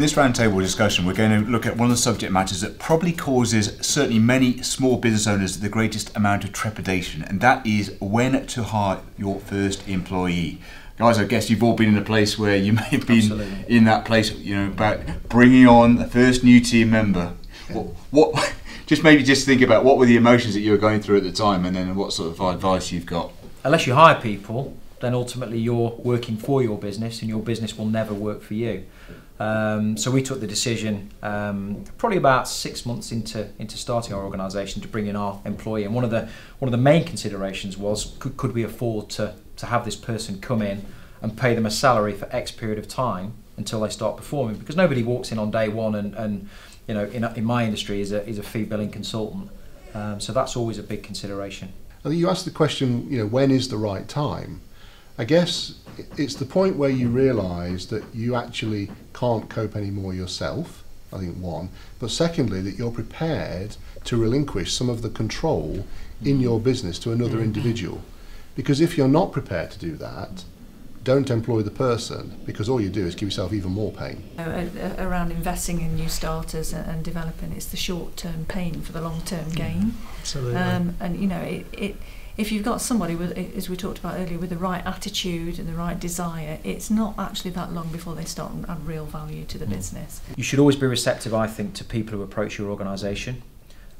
this roundtable discussion, we're going to look at one of the subject matters that probably causes certainly many small business owners the greatest amount of trepidation, and that is when to hire your first employee. Guys, I guess you've all been in a place where you may have been Absolutely. in that place, you know, about bringing on the first new team member. What just think about what were the emotions that you were going through at the time, and then what sort of advice you've got. Unless you hire people, then ultimately you're working for your business, and your business will never work for you. So we took the decision probably about 6 months into starting our organisation to bring in our employee, and one of the main considerations was could we afford to have this person come in and pay them a salary for X period of time until they start performing, because nobody walks in on day one and you know, in my industry is a fee billing consultant, so that's always a big consideration. You asked the question, you know, when is the right time? I guess it's the point where you realise that you actually can't cope anymore yourself, I think one, but secondly that you're prepared to relinquish some of the control in your business to another individual. Because if you're not prepared to do that, don't employ the person, because all you do is give yourself even more pain. Around investing in new starters and developing, it's the short-term pain for the long-term gain. Absolutely. And you know, if you've got somebody with, as we talked about earlier, with the right attitude and the right desire, it's not actually that long before they start and add real value to the business. You should always be receptive, I think, to people who approach your organisation.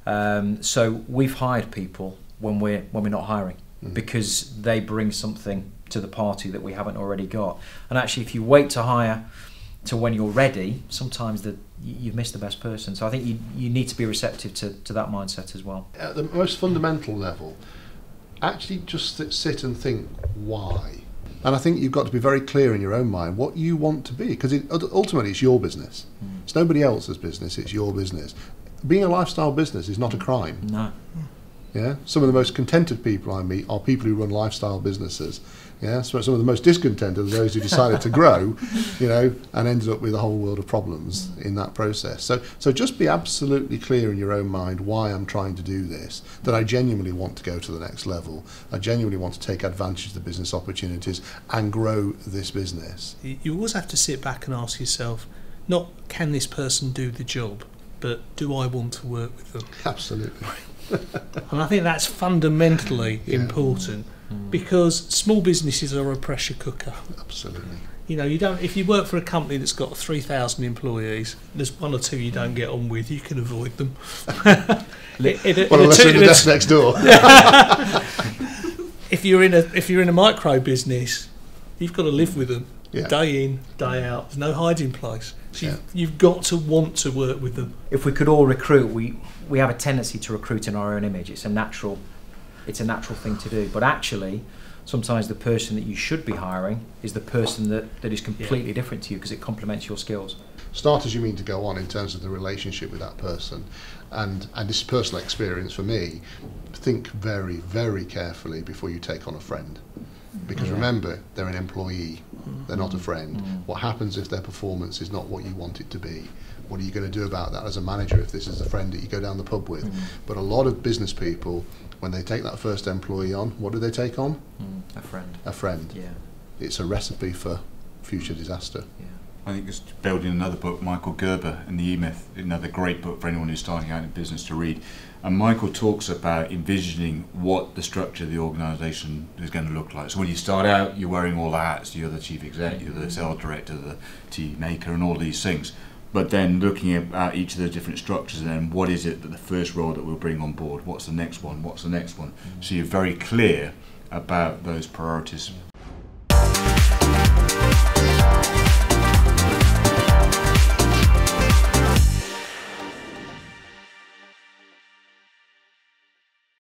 So we've hired people when we're not hiring, because they bring something to the party that we haven't already got. And actually, if you wait to hire to when you're ready, sometimes you've missed the best person. So I think you need to be receptive to that mindset as well. At the most fundamental level, actually just sit and think why. And I think you've got to be very clear in your own mind what you want to be, because ultimately it's your business. It's nobody else's business, it's your business. Being a lifestyle business is not a crime. No. Yeah, some of the most contented people I meet are people who run lifestyle businesses. Yeah, so some of the most discontented are those who decided to grow, you know, and ended up with a whole world of problems in that process. So just be absolutely clear in your own mind why I'm trying to do this, that I genuinely want to go to the next level. I genuinely want to take advantage of the business opportunities and grow this business. You always have to sit back and ask yourself, not can this person do the job, but do I want to work with them? Absolutely. And I think that's fundamentally important, because small businesses are a pressure cooker. Absolutely. You know, if you work for a company that's got 3,000 employees, there's one or two you don't get on with, you can avoid them. Well, unless they're in the desk next door. If you're in a micro business, you've got to live with them day in, day out. There's no hiding place. So you've got to want to work with them. If we could all recruit, we have a tendency to recruit in our own image. It's a natural thing to do. But actually, sometimes the person that you should be hiring is the person that is completely different to you, because it complements your skills. Start as you mean to go on in terms of the relationship with that person, and this is personal experience for me. Think very, very carefully before you take on a friend, because remember, they're an employee, they're not a friend. What happens if their performance is not what you want it to be? What are you going to do about that as a manager if this is a friend that you go down the pub with? But a lot of business people, when they take that first employee on, what do they take on? A friend. A friend. Yeah. It's a recipe for future disaster. Yeah. I think just building another book, Michael Gerber and the E-Myth, another great book for anyone who's starting out in business to read. And Michael talks about envisioning what the structure of the organisation is going to look like. So when you start out, you're wearing all the hats. You're the chief exec, you're the sales director, the tea maker, and all these things. But then looking at each of the different structures, and then what is it that the first role that we'll bring on board? What's the next one? What's the next one? So you're very clear about those priorities